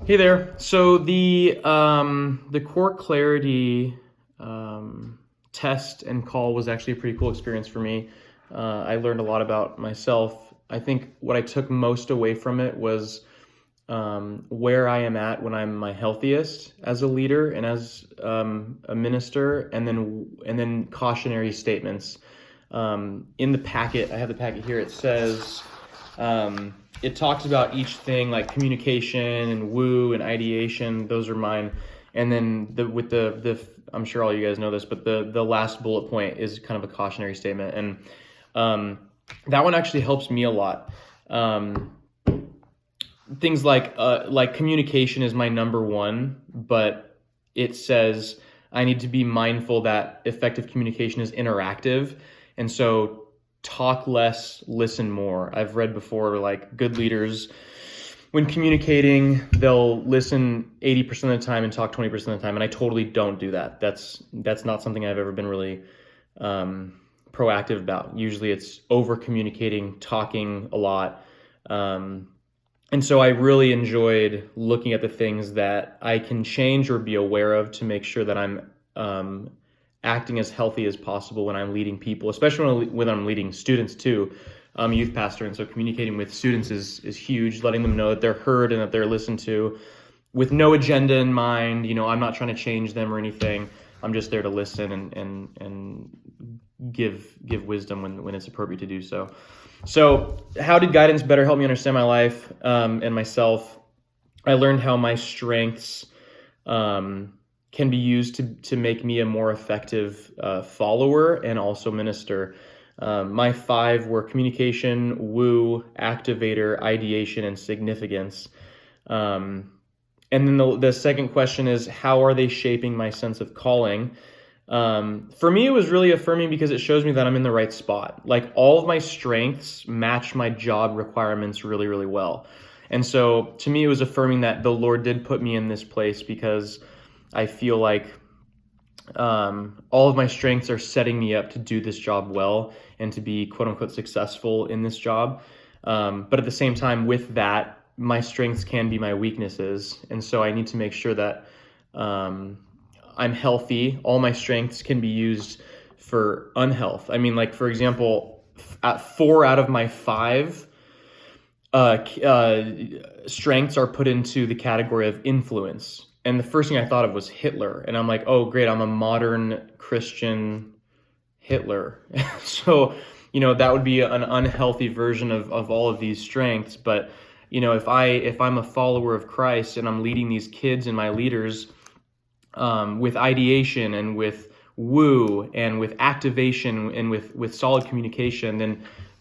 Hey there. So the core clarity test and call was actually a pretty cool experience for me. I learned a lot about myself. I think what I took most away from it was where I am at when I'm my healthiest as a leader and as a minister, and then cautionary statements. In the packet, I have the packet here. It says. It talks about each thing like communication and woo and ideation. Those are mine. And then I'm sure all you guys know this, but the last bullet point is kind of a cautionary statement, and that one actually helps me a lot. Things like communication is my number one, but it says I need to be mindful that effective communication is interactive, and so talk less, listen more. I've read before like good leaders, when communicating, they'll listen 80% of the time and talk 20% of the time, and I totally don't do that. That's not something I've ever been really proactive about. Usually it's over communicating, talking a lot. And so I really enjoyed looking at the things that I can change or be aware of to make sure that I'm acting as healthy as possible when I'm leading people, especially when I'm leading students too. I'm a youth pastor, and so communicating with students is huge, letting them know that they're heard and that they're listened to with no agenda in mind. I'm not trying to change them or anything. I'm just there to listen and give wisdom when it's appropriate to do so. So how did guidance better help me understand my life and myself? I learned how my strengths can be used to make me a more effective follower and also minister. My 5 were communication, woo, activator, ideation, and significance. And then the second question is, how are they shaping my sense of calling? For me, it was really affirming because it shows me that I'm in the right spot. Like all of my strengths match my job requirements really, really well. And so to me, it was affirming that the Lord did put me in this place because I feel like all of my strengths are setting me up to do this job well and to be quote unquote successful in this job. But at the same time, with that, my strengths can be my weaknesses. And so I need to make sure that I'm healthy. All my strengths can be used for unhealth. I mean, like, for example, at 4 out of my 5 strengths are put into the category of influence. And the first thing I thought of was Hitler. And I'm like, oh, great, I'm a modern Christian Hitler. So, that would be an unhealthy version of all of these strengths. But, if I'm a follower of Christ and I'm leading these kids and my leaders with ideation and with woo and with activation and with solid communication,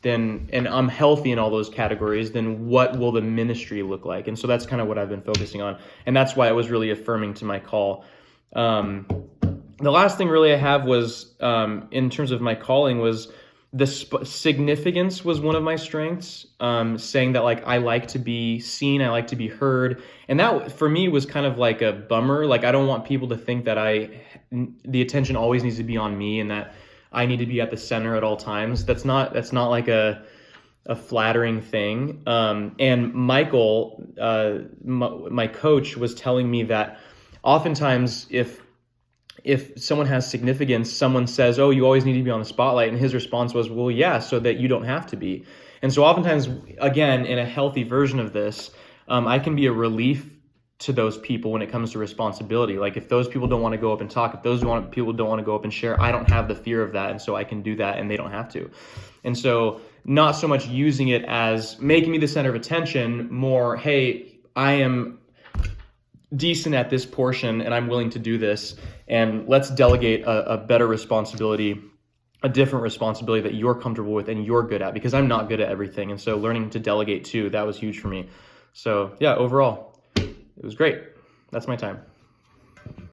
and I'm healthy in all those categories, then what will the ministry look like? And so that's kind of what I've been focusing on. And that's why it was really affirming to my call. The last thing really I have was, in terms of my calling, was the significance was one of my strengths, saying that like I like to be seen, I like to be heard. And that for me was kind of like a bummer. Like I don't want people to think that the attention always needs to be on me and that I need to be at the center at all times. That's not like a flattering thing. And Michael, my coach, was telling me that oftentimes if someone has significance, someone says, oh, you always need to be on the spotlight. And his response was, well, yeah, so that you don't have to be. And so oftentimes, again, in a healthy version of this, I can be a relief to those people when it comes to responsibility. Like if those people don't want to go up and talk, if those people don't want to go up and share, I don't have the fear of that. And so I can do that and they don't have to. And so not so much using it as making me the center of attention, more, hey, I am decent at this portion and I'm willing to do this. And let's delegate a better responsibility, a different responsibility that you're comfortable with and you're good at, because I'm not good at everything. And so learning to delegate too, that was huge for me. So yeah, overall, it was great. That's my time.